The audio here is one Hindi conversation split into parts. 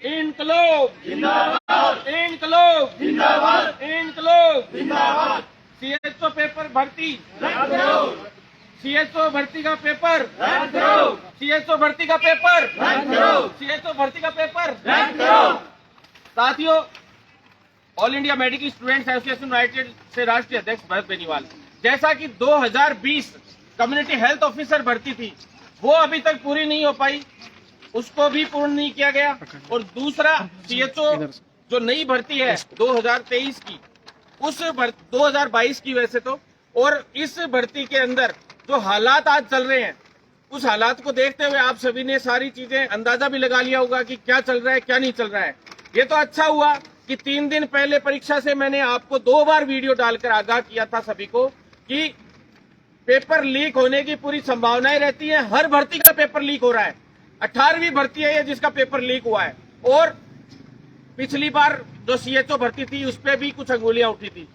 इनकलाब जिंदाबाद, इनकलाब जिंदाबाद, इनकलाब जिंदाबाद। सीएचओ पेपर भर्ती रद्द करो, सीएचओ भर्ती का पेपर रद्द करो, सीएचओ भर्ती का पेपर रद्द करो, सीएचओ भर्ती का पेपर रद्द करो। साथियों, all India medical students association United से राष्ट्रीय अध्यक्ष भरत बेनीवाल, जैसा कि 2020 कम्युनिटी हेल्थ ऑफिसर भर्ती थी, वो अभी तक पूरी नहीं हो पाई, उसको भी पूर्ण नहीं किया गया। और दूसरा सीएचओ जो नई भर्ती है 2023 की, उस 2022 की वैसे तो, और इस भर्ती के अंदर जो हालात आज चल रहे हैं, उस हालात को देखते हुए आप सभी ने सारी चीजें अंदाजा भी लगा लिया होगा कि क्या चल रहा है क्या नहीं चल रहा है। ये तो अच्छा हुआ कि 3 दिन पहले परीक्षा से मैंने आपको 2 बार वीडियो डालकर आगाह किया था सभी को कि पेपर लीक होने की पूरी संभावनाएं रहती है। हर भर्ती का पेपर लीक हो रहा है, 18वीं भर्ती है ये जिसका पेपर लीक हुआ है। और पिछली बार जो सीएचओ भर्ती थी उस पर भी कुछ अंगुलियां उठी थी,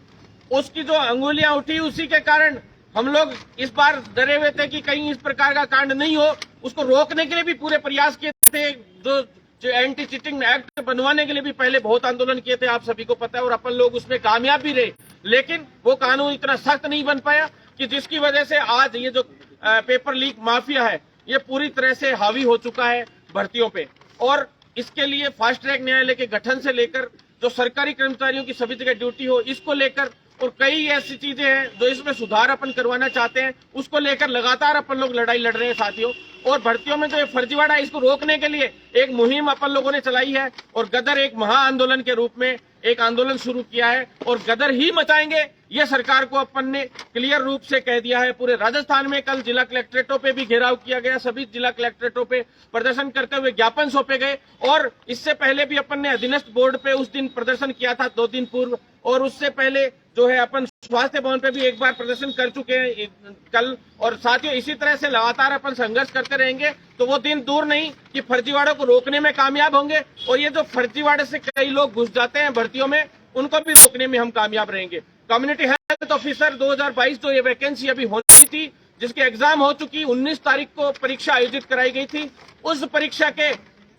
उसकी जो अंगुलियां उठी उसी के कारण हम लोग इस बार डरे हुए थे कि कहीं इस प्रकार का कांड नहीं हो। उसको रोकने के लिए भी पूरे प्रयास किए थे, जो एंटी चीटिंग एक्ट बनवाने के लिए भी पहले बहुत आंदोलन किए थे, आप सभी को पता है, और अपन लोग उसमें कामयाब भी रहे। लेकिन वो कानून इतना सख्त नहीं बन पाया कि जिसकी वजह से आज ये जो पेपर लीक माफिया है ये पूरी तरह से हावी हो चुका है भर्तियों पे। और इसके लिए फास्ट ट्रैक न्यायालय के गठन से लेकर जो सरकारी कर्मचारियों की सभी जगह ड्यूटी हो, इसको लेकर और कई ऐसी चीजें हैं जो इसमें सुधार अपन करवाना चाहते हैं, उसको लेकर लगातार अपन लोग लड़ाई लड़ रहे हैं साथियों। और भर्तियों में जो ये फर्जीवाड़ा है इसको रोकने के लिए एक मुहिम अपन लोगों ने चलाई है, और गदर एक महा आंदोलन के रूप में एक आंदोलन शुरू किया है, और गदर ही मचाएंगे ये सरकार को अपन ने क्लियर रूप से कह दिया है। पूरे राजस्थान में कल जिला कलेक्ट्रेटों पे भी घेराव किया गया, सभी जिला कलेक्ट्रेटों पे प्रदर्शन करते हुए ज्ञापन सौंपे गए। और इससे पहले भी अपन ने अधीनस्थ बोर्ड पे उस दिन प्रदर्शन किया था 2 दिन पूर्व, और उससे पहले जो है अपन स्वास्थ्य भवन पे भी एक बार प्रदर्शन कर चुके हैं कल। और साथियों, इसी तरह से लगातार अपन संघर्ष करते रहेंगे तो वो दिन दूर नहीं कि फर्जीवाड़ों को रोकने में कामयाब होंगे। और ये जो फर्जीवाड़े से कई लोग घुस जाते हैं भर्तियों में, उनको भी रोकने में हम कामयाब रहेंगे। कम्युनिटी हेल्थ ऑफिसर 2022 जो ये वैकेंसी अभी होनी थी, जिसकी एग्जाम हो चुकी, 19 तारीख को परीक्षा आयोजित कराई गई थी, उस परीक्षा के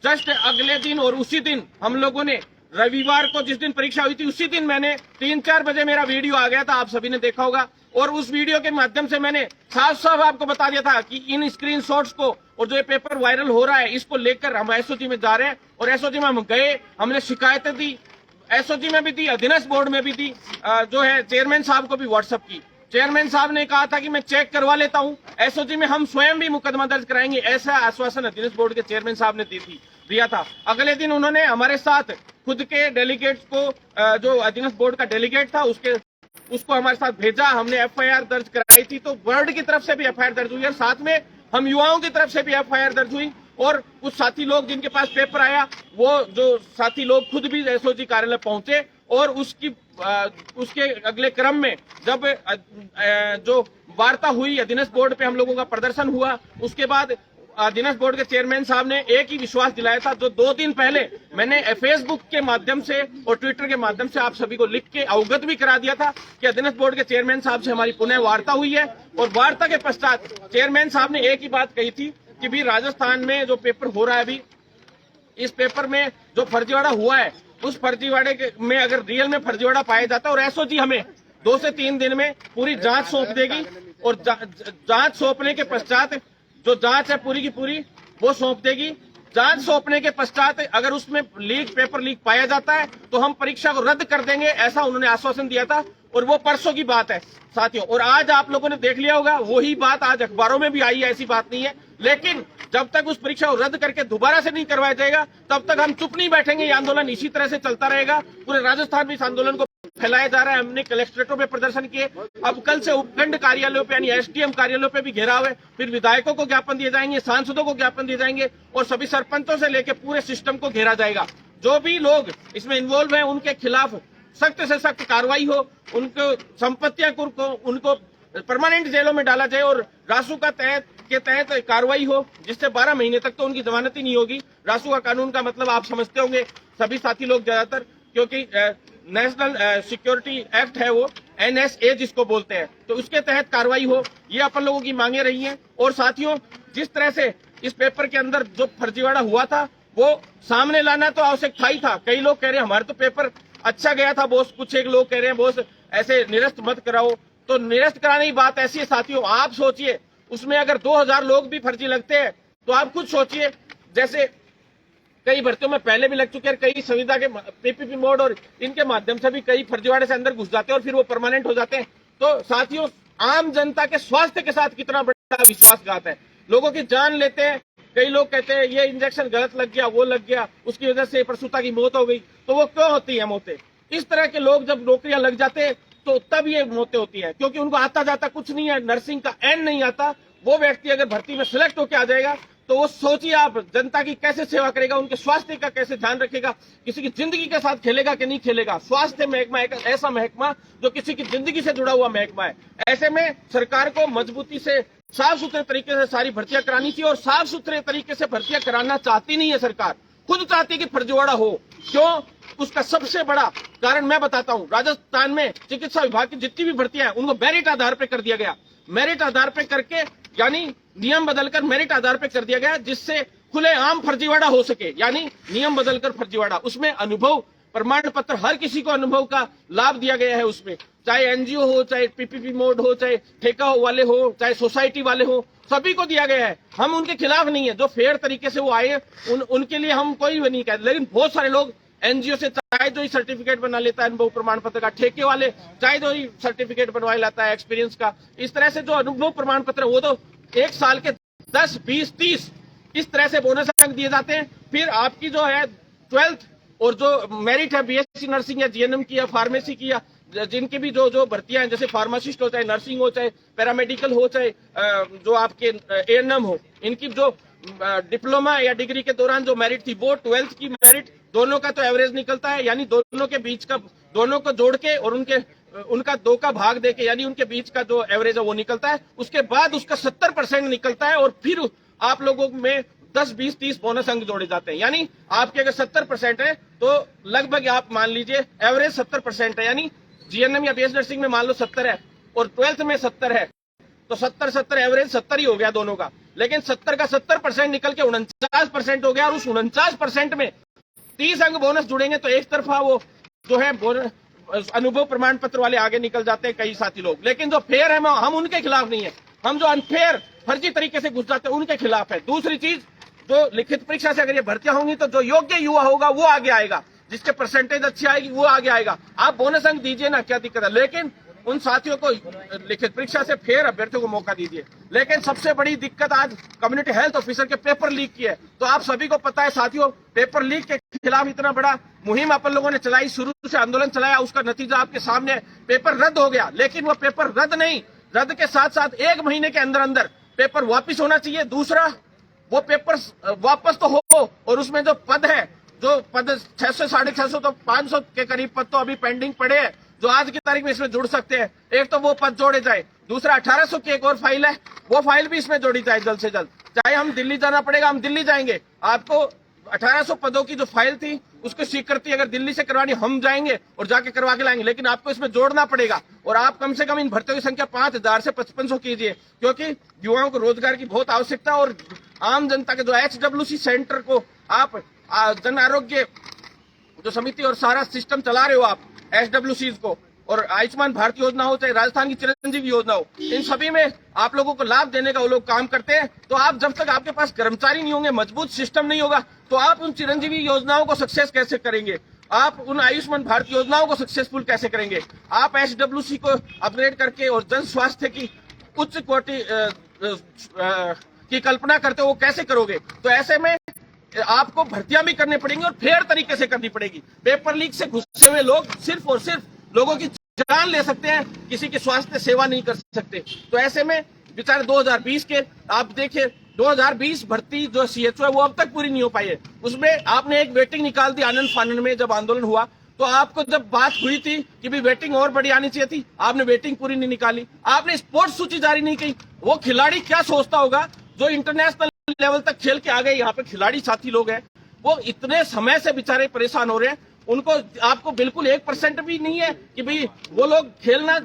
जस्ट अगले दिन और उसी दिन हम लोगों ने रविवार को जिस दिन परीक्षा हुई थी उसी दिन मैंने 3-4 बजे मेरा वीडियो आ गया था, आप सभी ने देखा होगा। और उस वीडियो के माध्यम से मैंने साफ साफ आपको बता दिया था कि इन स्क्रीनशॉट्स को और जो ये पेपर वायरल हो रहा है इसको लेकर हम एसओजी में जा रहे हैं। और एसओजी में हम गए, हमने शिकायतें दी, एसओजी में भी दी, अधीनस्थ बोर्ड में भी दी, जो है चेयरमैन साहब को भी व्हाट्सएप की। चेयरमैन साहब ने कहा था कि मैं चेक करवा लेता हूं, एसओजी में हम स्वयं भी मुकदमा दर्ज कराएंगे, ऐसा आश्वासन अधीनस्थ बोर्ड के चेयरमैन साहब ने दिया था। अगले दिन उन्होंने हमारे साथ खुद के डेलीगेट्स को, जो अधीनस्थ बोर्ड का डेलीगेट था उसको हमारे साथ भेजा, हमने एफआईआर दर्ज कराई थी। तो बोर्ड की तरफ से भी एफआईआर दर्ज हुई और साथ में हम युवाओं की तरफ से भी एफआईआर दर्ज हुई। और कुछ साथी लोग जिनके पास पेपर आया, वो जो साथी लोग खुद भी एसओजी कार्यालय पहुंचे, और उसके अगले क्रम में जब जो वार्ता हुई, अधीनस्थ बोर्ड पे हम लोगों का प्रदर्शन हुआ, उसके बाद अधीनस्थ बोर्ड के चेयरमैन साहब ने एक ही विश्वास दिलाया था जो 2 दिन पहले मैंने फेसबुक के माध्यम से और ट्विटर के माध्यम से आप सभी को लिख के अवगत भी करा दिया था कि अधीनस्थ बोर्ड के चेयरमैन साहब से हमारी पुनः वार्ता हुई है। और वार्ता के पश्चात चेयरमैन साहब ने एक ही बात कही थी कि भी राजस्थान में जो पेपर हो रहा है अभी, इस पेपर में जो फर्जीवाड़ा हुआ है, उस फर्जीवाड़े में अगर रियल में फर्जीवाड़ा पाया जाता है और एसओजी हमें 2 से 3 दिन में पूरी जांच सौंप देगी, और जांच सौंपने के पश्चात जो जांच है पूरी की पूरी वो सौंप देगी। जांच सौंपने के पश्चात अगर उसमें पेपर लीक पाया जाता है तो हम परीक्षा को रद्द कर देंगे, ऐसा उन्होंने आश्वासन दिया था। और वो परसों की बात है साथियों, और आज आप लोगों ने देख लिया होगा, वही बात आज अखबारों में भी आई है, ऐसी बात नहीं है। लेकिन जब तक उस परीक्षा को रद्द करके दोबारा से नहीं करवाया जाएगा तब तक हम चुप नहीं बैठेंगे, ये आंदोलन इसी तरह से चलता रहेगा। पूरे राजस्थान में इस आंदोलन को फैलाया जा रहा है। हमने कलेक्ट्रेटों पे प्रदर्शन किए, अब कल से उपखंड कार्यालयों पे यानी एसडीएम कार्यालयों पे भी घेराव है, फिर विधायकों को ज्ञापन दिए जाएंगे, सांसदों को ज्ञापन दिए जाएंगे, और सभी सरपंचों से लेकर पूरे सिस्टम को घेरा जाएगा। जो भी लोग इसमें इन्वॉल्व हैं उनके खिलाफ सख्त से सख्त कार्रवाई हो, उनको संपत्तियां उनको परमानेंट जेलों में डाला जाए, और रासू के तहत कार्रवाई हो, जिससे 12 महीने तक तो उनकी जमानत ही नहीं होगी। रासू का कानून का मतलब आप समझते होंगे सभी साथी लोग ज्यादातर, क्योंकि नेशनल सिक्योरिटी एक्ट है वो, NSA जिसको बोलते हैं, तो उसके तहत कार्रवाई हो, ये अपन लोगों की मांगे रही हैं। और साथियों, जिस तरह से इस पेपर के अंदर जो फर्जीवाड़ा हुआ था वो सामने लाना तो आवश्यक था ही था। कई लोग कह रहे हैं हमारे तो पेपर अच्छा गया था बॉस, कुछ एक लोग कह रहे हैं बॉस ऐसे निरस्त मत कराओ। तो निरस्त कराने की बात ऐसी है साथियों, आप सोचिए उसमें अगर 2000 लोग भी फर्जी लगते हैं तो आप खुद सोचिए, जैसे कई भर्तियों में पहले भी लग चुके हैं, कई संविदा के पीपीपी मोड और इनके माध्यम से भी कई फर्जीवाड़े से अंदर घुस जाते हैं और फिर वो परमानेंट हो जाते हैं। तो साथियों, आम जनता के स्वास्थ्य के साथ कितना बड़ा विश्वासघात है। लोगों की जान लेते हैं, कई लोग कहते हैं ये इंजेक्शन गलत लग गया, वो लग गया, उसकी वजह से प्रसूता की मौत हो गई। तो वो क्यों होती है मौतें? इस तरह के लोग जब नौकरियां लग जाते हैं तो तब ये मौतें होती है, क्योंकि उनको आता जाता कुछ नहीं है, नर्सिंग का एन नहीं आता। वो व्यक्ति अगर भर्ती में सिलेक्ट होकर आ जाएगा तो वो सोचिए आप जनता की कैसे सेवा करेगा, उनके स्वास्थ्य का कैसे ध्यान रखेगा, किसी की जिंदगी के साथ खेलेगा कि नहीं खेलेगा। स्वास्थ्य महकमा एक ऐसा महकमा जो किसी की जिंदगी से जुड़ा हुआ महकमा है। ऐसे में सरकार को मजबूती से साफ सुथरे तरीके से सारी भर्तियां करानी चाहिए, और साफ सुथरे तरीके से भर्तियां कराना चाहती नहीं है सरकार, खुद चाहती है कि फर्जीवाड़ा हो। क्यों? उसका सबसे बड़ा कारण मैं बताता हूं। राजस्थान में चिकित्सा विभाग की जितनी भी भर्तियां हैं उनको मेरिट आधार पर कर दिया गया। मेरिट आधार पर करके, यानी नियम बदलकर मेरिट आधार पर कर दिया गया, जिससे खुलेआम फर्जीवाड़ा हो सके। यानी नियम बदलकर फर्जीवाड़ा, उसमें अनुभव प्रमाण पत्र, हर किसी को अनुभव का लाभ दिया गया है उसमें, चाहे एनजीओ हो, चाहे पीपीपी मोड हो, चाहे ठेका वाले हो, चाहे सोसाइटी वाले हो, सभी को दिया गया है। हम उनके खिलाफ नहीं है, जो फेयर तरीके से वो आए उनके लिए हम कोई भी नहीं कहते। लेकिन बहुत सारे लोग एनजीओ से चाहे जो ही सर्टिफिकेट बना लेता है अनुभव प्रमाण पत्र का, ठेके वाले चाहे जो ही सर्टिफिकेट बनवा लाता है एक्सपीरियंस का, इस तरह से जो अनुभव प्रमाण पत्र वो तो 1 साल के 10, 20, 30 इस तरह से बोनस अंक दिए जाते हैं। फिर आपकी जो है 12th और जो मेरिट है बीएससी नर्सिंग या जीएनएम की या फार्मेसी की या जिनकी भी जो भर्तियां हैं, जैसे फार्मासिस्ट हो, चाहे नर्सिंग हो, चाहे पैरामेडिकल हो, चाहे जो आपके एएनएम हो, इनकी जो डिप्लोमा या डिग्री के दौरान जो मेरिट थी वो 12th की मेरिट, दोनों का तो एवरेज निकलता है, यानी दोनों के बीच का, दोनों को जोड़ के और उनका 2 का भाग देके, यानी उनके बीच का जो एवरेज है वो निकलता है। उसके बाद उसका 70% निकलता है और फिर आप लोगों में 10, 20, 30 बोनस अंक जोड़े जाते हैं। यानी आपके अगर 70% है तो लगभग आप मान लीजिए एवरेज 70% है, यानी जीएनएम या बीएस नर्सिंग में मान लो 70 है और 12th में 70 है, तो 70 एवरेज 70 ही हो गया दोनों का। लेकिन 70 का 70% निकल के 49% हो गया, और उस 49% में 30 अंक बोनस जुड़ेंगे तो एक तरफा वो जो है अनुभव प्रमाण पत्र वाले आगे निकल जाते हैं कई साथी लोग। लेकिन जो फेयर है हम उनके खिलाफ नहीं है, हम जो अनफेयर फर्जी तरीके से घुस जाते हैं उनके खिलाफ है। दूसरी चीज, जो लिखित परीक्षा से अगर ये भर्तियां होंगी तो जो योग्य युवा होगा वो आगे आएगा, जिसके परसेंटेज अच्छी आएगी वो आगे आएगा। आप बोनस अंक दीजिए ना, क्या दिक्कत है, लेकिन उन साथियों को लिखित परीक्षा से फेयर अभ्यर्थियों को मौका दीजिए। लेकिन सबसे बड़ी दिक्कत आज कम्युनिटी हेल्थ ऑफिसर के पेपर लीक की है। तो आप सभी को पता है साथियों, पेपर लीक के खिलाफ इतना बड़ा मुहिम अपन लोगों ने चलाई, शुरू से आंदोलन चलाया, उसका नतीजा आपके सामने, पेपर रद्द हो गया। लेकिन वो पेपर रद्द नहीं, रद्द के साथ साथ 1 महीने के अंदर अंदर पेपर वापिस होना चाहिए। दूसरा, वो पेपर वापस तो हो और उसमें जो पद है, जो पद 600, 650 तो 500 के करीब पद तो अभी पेंडिंग पड़े हैं, जो आज की तारीख में इसमें जुड़ सकते हैं। एक तो वो पद जोड़े जाए, दूसरा 1800 की एक और फाइल है, वो फाइल भी इसमें जोड़ी जाए जल्द से जल्द। चाहे हम दिल्ली जाना पड़ेगा, हम दिल्ली जाएंगे, आपको 1800 पदों की जो फाइल थी उसकी स्वीकृति अगर दिल्ली से करवानी हम जाएंगे और जाके करवा के लाएंगे, लेकिन आपको इसमें जोड़ना पड़ेगा। और आप कम से कम इन भर्तियों की संख्या 5000 से 5500 कीजिए, क्योंकि युवाओं को रोजगार की बहुत आवश्यकता है। और आम जनता के जो HWC सेंटर को आप जन आरोग्य जो समिति और सारा सिस्टम चला रहे हो आप HWCs को, और आयुष्मान भारत योजना हो, चाहे राजस्थान की चिरंजीवी योजना हो, इन सभी में आप लोगों को लाभ देने का वो लोग काम करते हैं। तो आप जब तक आपके पास कर्मचारी नहीं होंगे, मजबूत सिस्टम नहीं होगा, तो आप उन चिरंजीवी योजनाओं को सक्सेस कैसे करेंगे, आप उन आयुष्मान भारत योजनाओं को सक्सेसफुल कैसे करेंगे, आप HWC को अपग्रेड करके और जन स्वास्थ्य की उच्च कोटि की कल्पना करते हो वो कैसे करोगे। तो ऐसे में आपको भर्तियां भी करनी पड़ेंगी और फेयर तरीके से करनी पड़ेगी। पेपर लीक से घुसे हुए लोग सिर्फ और सिर्फ लोगों की जान ले सकते हैं, किसी की स्वास्थ्य सेवा नहीं कर सकते। तो ऐसे में बेचारे 2020 के आप देखिए, 2020 भर्ती जो CHO है वो अब तक पूरी नहीं हो पाई है। उसमें आपने एक वेटिंग निकाल दी आनंद फानन में, जब आंदोलन हुआ तो आपको जब बात हुई थी कि भी वेटिंग और बड़ी आनी चाहिए थी, आपने वेटिंग पूरी नहीं निकाली, आपने स्पोर्ट्स सूची जारी नहीं की। वो खिलाड़ी क्या सोचता होगा जो इंटरनेशनल लेवल तक खेल के आ गए, यहाँ पे खिलाड़ी साथी लोग हैं, वो इतने समय से बेचारे परेशान हो रहे हैं, उनको आपको बिल्कुल 1% भी नहीं है कि भाई वो लोग खेलना,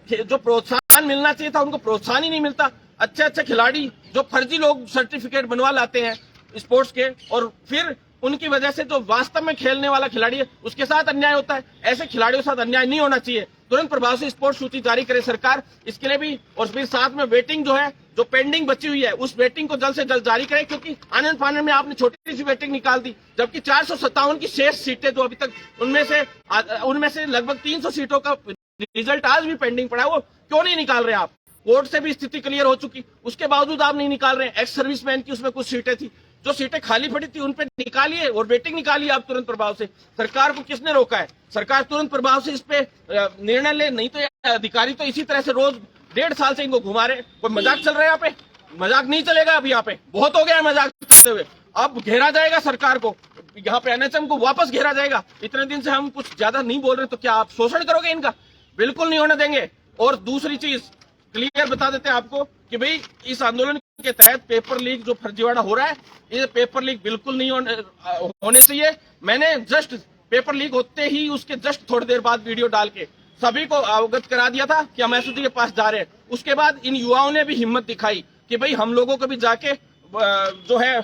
जो प्रोत्साहन मिलना चाहिए था उनको प्रोत्साहन ही नहीं मिलता। अच्छे अच्छे खिलाड़ी जो फर्जी लोग सर्टिफिकेट बनवा लाते हैं, स्पोर्ट्स के, और फिर उनकी वजह से जो वास्तव में खेलने वाला खिलाड़ी है उसके साथ अन्याय होता है। ऐसे खिलाड़ियों के साथ अन्याय नहीं होना चाहिए। तुरंत प्रभाव से स्पोर्ट्स सूची जारी करे सरकार, इसके लिए भी। और फिर साथ में वेटिंग जो है, जो पेंडिंग बची हुई है, उस वेटिंग को जल्द से जल्द जारी करे, क्योंकि आनंद फानंद में आपने छोटी सी वेटिंग निकाल दी, जबकि 457 की शेष सीटें जो अभी तक, उनमें से लगभग 300 सीटों का रिजल्ट आज भी पेंडिंग पड़ा है। वो क्यों नहीं निकाल रहे आप? कोर्ट से भी स्थिति क्लियर हो चुकी, उसके बावजूद आप नहीं निकाल रहे। एक्स सर्विसमैन की उसमें कुछ सीटें थी, जो सीटें खाली पड़ी थी उन पे निकालिए और वेटिंग निकालिए आप तुरंत प्रभाव से। सरकार को किसने रोका है? सरकार तुरंत प्रभाव से इस पे निर्णय ले, नहीं तो अधिकारी तो इसी तरह से रोज 1.5 साल से इनको घुमा रहे। कोई मजाक चल रहा है यहाँ पे? मजाक नहीं चलेगा अभी, यहाँ पे बहुत हो गया है मजाक चलते हुए। अब घेरा जाएगा सरकार को, यहाँ पे एनएचएम को वापस घेरा जाएगा। इतने दिन से हम कुछ ज्यादा नहीं बोल रहे, तो क्या आप शोषण करोगे इनका? बिल्कुल नहीं होने देंगे। और दूसरी चीज क्लियर बता देते हैं आपको कि भाई इस आंदोलन के तहत पेपर लीक जो फर्जीवाड़ा हो रहा है, ये पेपर लीक बिल्कुल नहीं होने चाहिए। मैंने जस्ट पेपर लीक होते ही उसके जस्ट थोड़ी देर बाद वीडियो डाल के सभी को अवगत करा दिया था कि हम एसओजी के पास जा रहे हैं। उसके बाद इन युवाओं ने भी हिम्मत दिखाई कि भाई हम लोगों को भी जाके जो है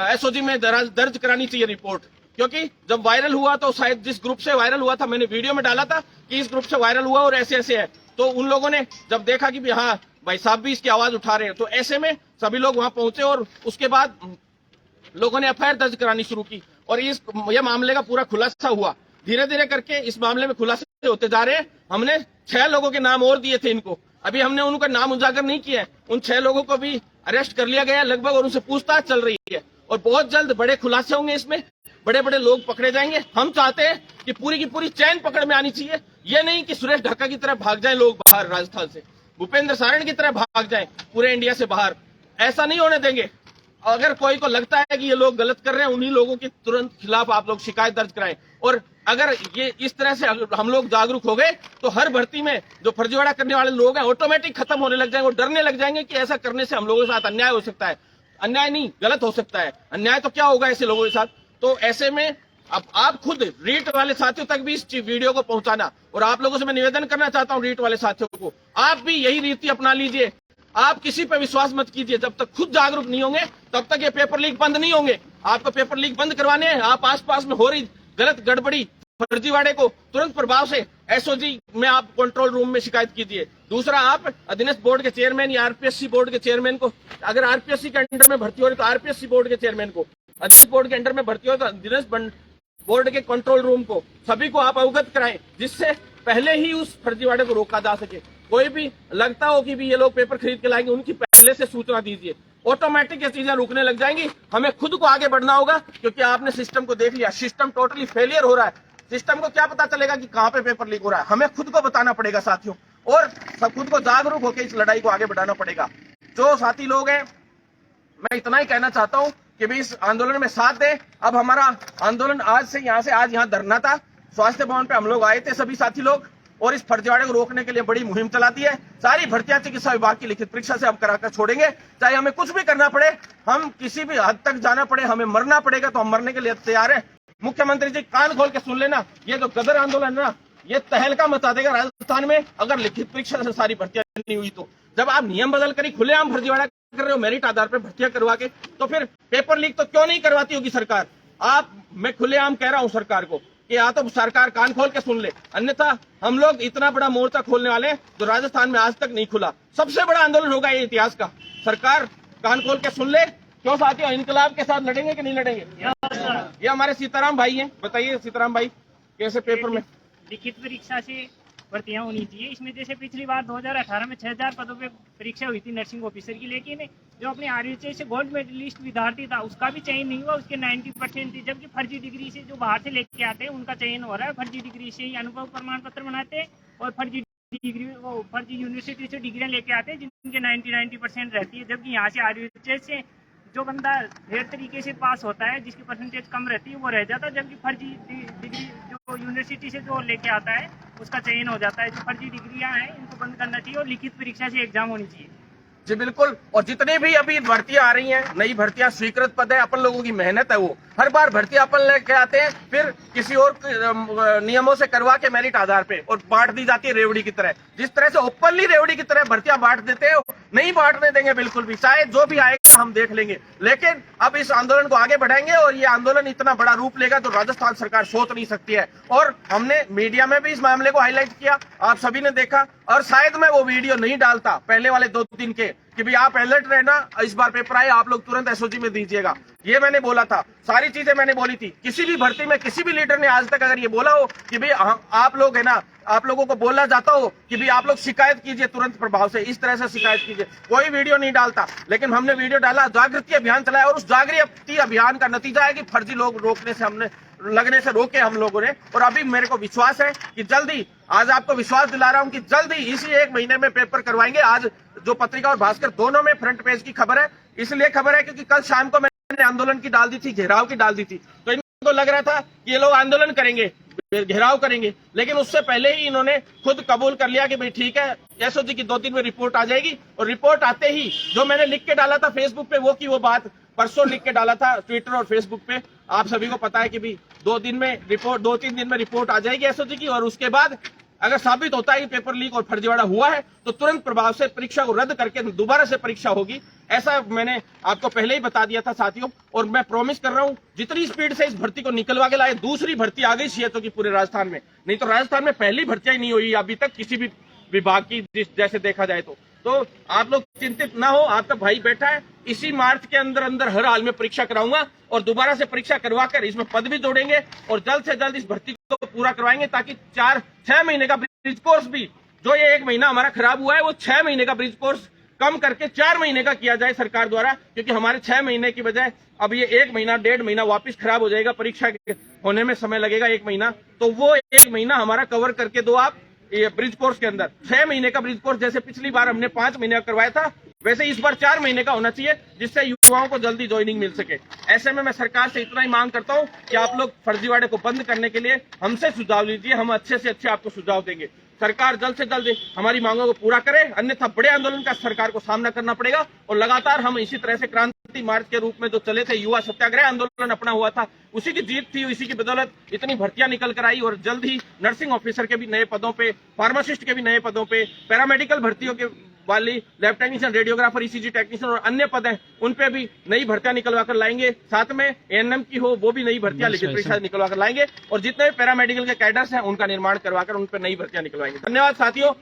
एसओजी में दर्ज करानी चाहिए रिपोर्ट, क्योंकि जब वायरल हुआ तो शायद जिस ग्रुप से वायरल हुआ था, मैंने वीडियो में डाला था कि इस ग्रुप से वायरल हुआ और ऐसे ऐसे है, तो उन लोगों ने जब देखा कि हाँ भाई साहब भी इसकी आवाज उठा रहे हैं, तो ऐसे में सभी लोग वहां पहुंचे और उसके बाद लोगों ने एफआईआर दर्ज करानी शुरू की और ये मामले का पूरा खुलासा हुआ। धीरे धीरे करके इस मामले में खुलासे होते जा रहे हैं। हमने 6 लोगों के नाम और दिए थे इनको, अभी हमने उनका नाम उजागर नहीं किया है। उन 6 लोगों को भी अरेस्ट कर लिया गया लगभग, और उनसे पूछताछ चल रही है और बहुत जल्द बड़े खुलासे होंगे। इसमें बड़े बड़े लोग पकड़े जाएंगे। हम चाहते हैं कि पूरी की पूरी चैन पकड़ में आनी चाहिए, ये नहीं कि सुरेश ढक्का की तरह भाग जाए लोग बाहर राजस्थान से, भूपेंद्र सारण की तरह भाग जाए पूरे इंडिया से बाहर। ऐसा नहीं होने देंगे। अगर कोई को लगता है कि ये लोग गलत कर रहे हैं, उन्हीं लोगों के तुरंत खिलाफ आप लोग शिकायत दर्ज कराएं। और अगर ये इस तरह से हम लोग जागरूक हो गए तो हर भर्ती में जो फर्जीवाड़ा करने वाले लोग हैं ऑटोमेटिक खत्म होने लग जाएंगे और डरने लग जाएंगे कि ऐसा करने से हम लोगों के साथ अन्याय हो सकता है। अन्याय नहीं, गलत हो सकता है। अन्याय तो क्या होगा ऐसे लोगों के साथ? तो ऐसे में अब आप खुद रीट वाले साथियों तक भी इस वीडियो को पहुंचाना, और आप लोगों से मैं निवेदन करना चाहता हूं रीट वाले साथियों को, आप भी यही रीति अपना लीजिए। आप किसी पे विश्वास मत कीजिए। जब तक खुद जागरूक नहीं होंगे तब तक ये पेपर लीक बंद नहीं होंगे। आपको पेपर लीक बंद करवाने हैं, आप आसपास में हो रही गलत गड़बड़ी फर्जीवाड़े को तुरंत प्रभाव से एसओजी में आप कंट्रोल रूम में शिकायत कीजिए। दूसरा, आप अधीनस्थ बोर्ड के चेयरमैन या आरपीएससी बोर्ड के चेयरमैन को, अगर आरपीएससी के अंडर में भर्ती हो रही तो आरपीएससी बोर्ड के चेयरमैन को, अधीनस्थ बोर्ड के अंडर में भर्ती हो तो अधीनस्थ बोर्ड के कंट्रोल रूम को, सभी को आप अवगत कराएं, जिससे पहले ही उस फर्जीवाड़े को रोका जा सके। कोई भी लगता हो कि भी ये लोग पेपर खरीद के लाएंगे, उनकी पहले से सूचना दीजिए। ऑटोमेटिक ये चीजें रुकने लग जाएंगी। हमें खुद को आगे बढ़ना होगा, क्योंकि आपने सिस्टम को देख लिया, सिस्टम टोटली फेलियर हो रहा है। सिस्टम को क्या पता चलेगा कि कहां पे पेपर लीक हो रहा है? हमें खुद को बताना पड़ेगा साथियों, और सब खुद को जागरूक होकर इस लड़ाई को आगे बढ़ाना पड़ेगा। जो साथी लोग हैं, मैं इतना ही कहना चाहता हूं कि भी इस आंदोलन में साथ दें। अब हमारा आंदोलन आज यहाँ धरना था, स्वास्थ्य भवन पे हम लोग आए थे सभी साथी लोग, और इस फर्जीवाड़े को रोकने के लिए बड़ी मुहिम चलाती है। सारी भर्तियां चिकित्सा विभाग की लिखित परीक्षा से हम कराकर छोड़ेंगे, चाहे हमें कुछ भी करना पड़े, हम किसी भी हद तक जाना पड़े, हमें मरना पड़ेगा तो हम मरने के लिए तैयार है। मुख्यमंत्री जी कान खोल के सुन लेना, ये जो गदर आंदोलन है ना, ये तहलका मचा देगा राजस्थान में अगर लिखित परीक्षा से सारी भर्तियां नहीं हुई तो। जब आप नियम बदल कर खुलेआम फर्जीवाड़ा कर रहे हो मेरिट आधार पर भर्तियां करवा के, तो फिर पेपर लीक तो क्यों नहीं करवाती होगी सरकार? मैं खुलेआम कह रहा हूं सरकार को कि या तो सरकार कान खोल के सुन ले, अन्यथा हम लोग इतना बड़ा मोर्चा खोलने वाले हैं जो राजस्थान में आज तक नहीं खुला। सबसे बड़ा आंदोलन होगा ये इतिहास का। सरकार कान खोल के सुन ले। क्यों साथियों, इनकलाब के साथ लड़ेंगे कि नहीं लड़ेंगे? ये हमारे सीताराम भाई हैं, बताइए सीताराम भाई कैसे पेपर में लिखित परीक्षा से भर्तियां होनी चाहिए। इसमें जैसे पिछली बार 2018 में 6000 पदों पे परीक्षा हुई थी नर्सिंग ऑफिसर की, लेकिन जो अपने आरयूएचएस से गोल्ड मेडलिस्ट विद्यार्थी था उसका भी चयन नहीं हुआ, उसके 90% थी। जबकि फर्जी डिग्री से जो बाहर से लेके आते हैं उनका चयन हो रहा है। फर्जी डिग्री से ही अनुभव प्रमाण पत्र बनाते हैं और फर्जी यूनिवर्सिटी से डिग्रियां लेके आते हैं जिनके 90% रहती है। जबकि यहाँ से आरयूएचएस से जो बंदा ढेर तरीके से पास होता है, जिसकी परसेंटेज कम रहती है, वो रह जाता है। जबकि फर्जी डिग्री जो यूनिवर्सिटी से जो लेके आता है उसका चयन हो जाता है। जो फर्जी डिग्रियां हैं इनको बंद करना चाहिए और लिखित परीक्षा से एग्जाम होनी चाहिए। जी बिल्कुल। और जितने भी अभी भर्तियां आ रही हैं, नई भर्तियां, स्वीकृत पद है, अपन लोगों की मेहनत है, वो हर बार भर्तियां अपन लेके आते हैं, फिर किसी और नियमों से करवा के मेरिट आधार पे और बांट दी जाती है रेवड़ी की तरह। जिस तरह से ओपनली रेवड़ी की तरह भर्तियां बांट देते हैं, नहीं बांटने देंगे बिल्कुल भी, चाहे जो भी आएगा हम देख लेंगे। लेकिन अब इस आंदोलन को आगे बढ़ाएंगे और ये आंदोलन इतना बड़ा रूप लेगा तो राजस्थान सरकार सोच नहीं सकती है। और हमने मीडिया में भी इस मामले को हाईलाइट किया, आप सभी ने देखा। और शायद मैं वो वीडियो नहीं डालता पहले वाले 2 दिन के कि भाई आप अलर्ट रहना, इस बार पेपर आए आप लोग तुरंत एसओजी में दीजिएगा, ये मैंने बोला था। सारी चीजें मैंने बोली थी। किसी भी भर्ती में किसी भी लीडर ने आज तक अगर ये बोला हो कि भाई आप लोग है ना, आप लोगों को बोला जाता हो कि भाई आप लोग शिकायत कीजिए तुरंत प्रभाव से, इस तरह से शिकायत कीजिए, कोई वीडियो नहीं डालता। लेकिन हमने वीडियो डाला, जागृति अभियान चलाया और उस जागृति अभियान का नतीजा है कि फर्जी लोग लगने से रोके हम लोगों ने। और अभी मेरे को विश्वास है कि जल्दी, आज आपको विश्वास दिला रहा हूं कि जल्दी इसी 1 महीने में पेपर करवाएंगे। आज जो पत्रिका और भास्कर दोनों में फ्रंट पेज की खबर है, इसलिए खबर है क्योंकि कल शाम को मैंने आंदोलन की डाल दी थी, घेराव की डाल दी थी, तो इनको लग रहा था कि ये लोग आंदोलन करेंगे, घेराव करेंगे। लेकिन उससे पहले ही इन्होंने खुद कबूल कर लिया कि भाई ठीक है, एसओजी की 2 दिन में रिपोर्ट आ जाएगी। और रिपोर्ट आते ही जो मैंने लिख के डाला था फेसबुक पे, वो की वो बात परसों लिख के डाला था ट्विटर और फेसबुक पे, आप सभी को पता है कि भाई 2-3 दिन में रिपोर्ट आ जाएगी एसओजी की। और उसके बाद अगर साबित होता है कि पेपर लीक और फर्जीवाड़ा हुआ है तो तुरंत प्रभाव से परीक्षा को रद्द करके दोबारा से परीक्षा होगी। ऐसा मैंने आपको पहले ही बता दिया था साथियों। और मैं प्रॉमिस कर रहा हूं जितनी स्पीड से इस भर्ती को निकलवा के लाए, दूसरी भर्ती आ गई सीएचओ की पूरे राजस्थान में। नहीं तो राजस्थान में पहली भर्तियां ही नहीं हुई अभी तक किसी भी विभाग की, जैसे देखा जाए तो आप लोग चिंतित ना हो, आपका भाई बैठा है। इसी मार्च के अंदर हर हाल में परीक्षा कराऊंगा और दोबारा से परीक्षा करवाकर इसमें पद भी जोड़ेंगे और जल्द से जल्द इस भर्ती को पूरा करवाएंगे, ताकि 4-6 महीने का ब्रिज कोर्स भी, जो ये 1 महीना हमारा खराब हुआ है, वो 6 महीने का ब्रिज कोर्स कम करके 4 महीने का किया जाए सरकार द्वारा। क्योंकि हमारे 6 महीने की बजाय अब ये 1 महीना 1.5 महीना वापिस खराब हो जाएगा, परीक्षा होने में समय लगेगा 1 महीना, तो वो 1 महीना हमारा कवर करके दो आप ये ब्रिज कोर्स के अंदर। 6 महीने का ब्रिज कोर्स जैसे पिछली बार हमने 5 महीने का करवाया था, वैसे इस बार 4 महीने का होना चाहिए, जिससे युवाओं को जल्दी ज्वाइनिंग मिल सके। ऐसे में मैं सरकार से इतना ही मांग करता हूं कि आप लोग फर्जीवाड़े को बंद करने के लिए हमसे सुझाव लीजिए, हम अच्छे से अच्छे आपको सुझाव देंगे। सरकार जल्द से जल्द हमारी मांगों को पूरा करे, अन्यथा बड़े आंदोलन का सरकार को सामना करना पड़ेगा। और लगातार हम इसी तरह से क्रांति मार्च के रूप में जो चले थे, युवा सत्याग्रह आंदोलन अपना हुआ था, उसी की जीत थी, इसी की बदौलत इतनी भर्तियां निकल कर आई। और जल्द ही नर्सिंग ऑफिसर के भी नए पदों पे, फार्मासिस्ट के भी नए पदों पे, पैरामेडिकल भर्तियों के वाली lab technician, radiographer, ECG technician और अन्य पद हैं, उन पे भी नई भर्तियां निकलवा कर लाएंगे। साथ में एएनएम की हो वो भी नई भर्तियां लिखित परीक्षा निकलवा कर लाएंगे और जितने पैरामेडिकल के कैडर्स हैं उनका निर्माण करवाकर उन पर नई भर्तियां निकलवाएंगे। धन्यवाद साथियों।